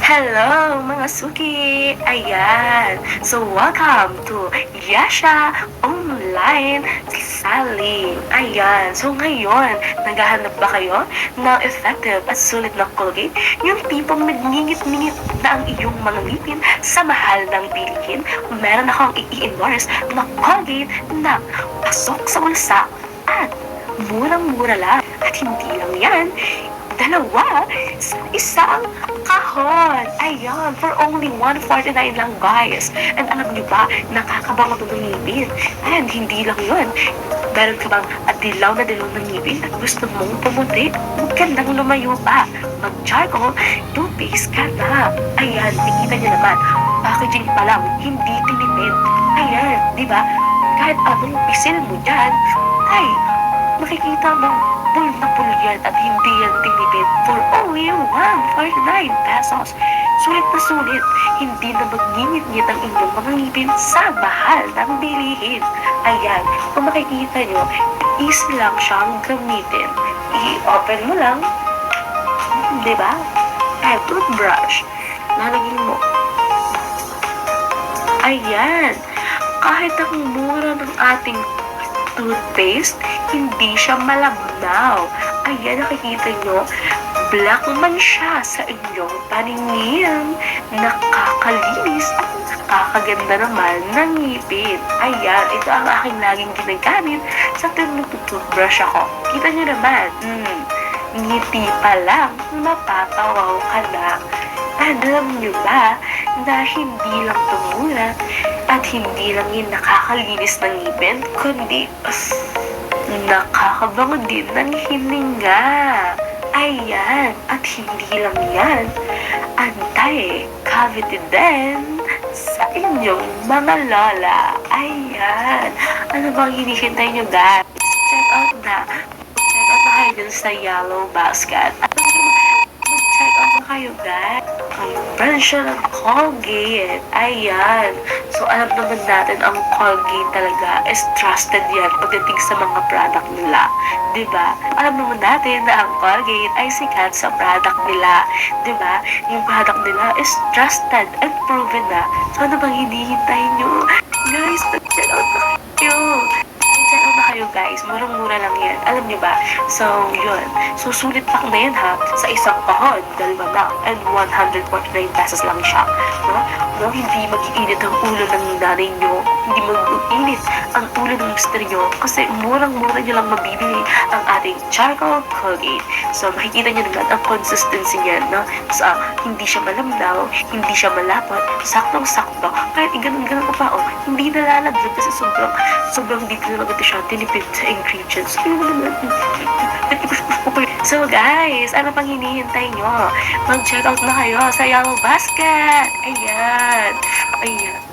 Hello mga suki! Ayan! So welcome to Yasha Online Sally. Ayan! So ngayon, naghahanap ba kayo ng effective at sulit na Colgate? Yung tipong nagngingit-ngingit na ang iyong mga ngipin sa mahal ng bilihin? Meron akong i-endorse na Colgate na pasok sa bulsa at murang-mura lang. At hindi lang yan, dalawa sa isang kahon. Ayan, for only 149 lang guys. And alam nyo ba, nakakabango ito ng ngipin. And hindi lang yun. Meron ka bang dilaw na dilaw ng ngipin at gusto mong pumuti? Huwag ka nang lumayo pa. Mag-charcoal, toothpaste ka na. Ayan, nakikita nyo naman, packaging pa lang, hindi tinipid. Ayan, di ba? Kahit anong pisil mo dyan, ay, makikita mo, full na full yan at hindi yan tinipid for only 149 pesos. Sulit na sulit, hindi na magngingit-ngit ang inyong mga ngipin sa mahal ng bilihin. Ayan, kung makikita nyo, easy lang siyang gamitin. I-open mo lang, di ba? At toothbrush, lalagyan mo. Ayan, kahit ang mura ng ating toothpaste, hindi siya malabnaw. Ayan, nakikita nyo, black man siya sa inyong paningin. Nakakalinis at nakakaganda naman ng ngipin. Ayan, ito ang aking laging ginagamit sa tuwing nagtutoothbrush ako. Kita nyo naman, ngiti pa lang, mapatawaw ka na. And alam nyo ba na hindi lang tumura at hindi lang yung nakakalinis ng ngipin, kundi nakakabango din ng hininga. Ayan, at hindi lang yan, anti-cavity din sa inyong mga lola. Ayan, ano bang hinihintay nyo guys? Check out na kayo dun sa yellow basket. At mag-check out na kayo guys. Ang brand siya ng Colgate. Ayan. So, alam naman natin ang Colgate talaga is trusted yan pagdating sa mga product nila. Diba? Alam naman natin na ang Colgate ay sikat sa product nila. Diba? Yung product nila is trusted and proven na. So, ano bang hinihintay nyo? Guys, check out na kayo. Check out na kayo guys. Murang-mura lang yan. Alam nyo ba? So, yun. So, sulit lang na yan ha. Sa isang kahon, dalawa lang. And 149 pesos lang siya. No, hindi mag-iinit ang ulo ng nanay nyo. Hindi mag-iinit ang ulo ng mister nyo. Kasi murang-mura nyo lang mabibili ang ating charcoal Colgate. So, makikita nyo naman ang consistency niyan, no? So, hindi siya malamdaw, hindi siya malapot, saktong-sakto. Kahit ganun-ganun pa, hindi nalalaglag kasi sobrang di ko naman ito siya tinipid sa ingredients. So guys, ano pang hinihintay nyo? Mag-check out na kayo sa Yellow Basket. Ayan. Ayan.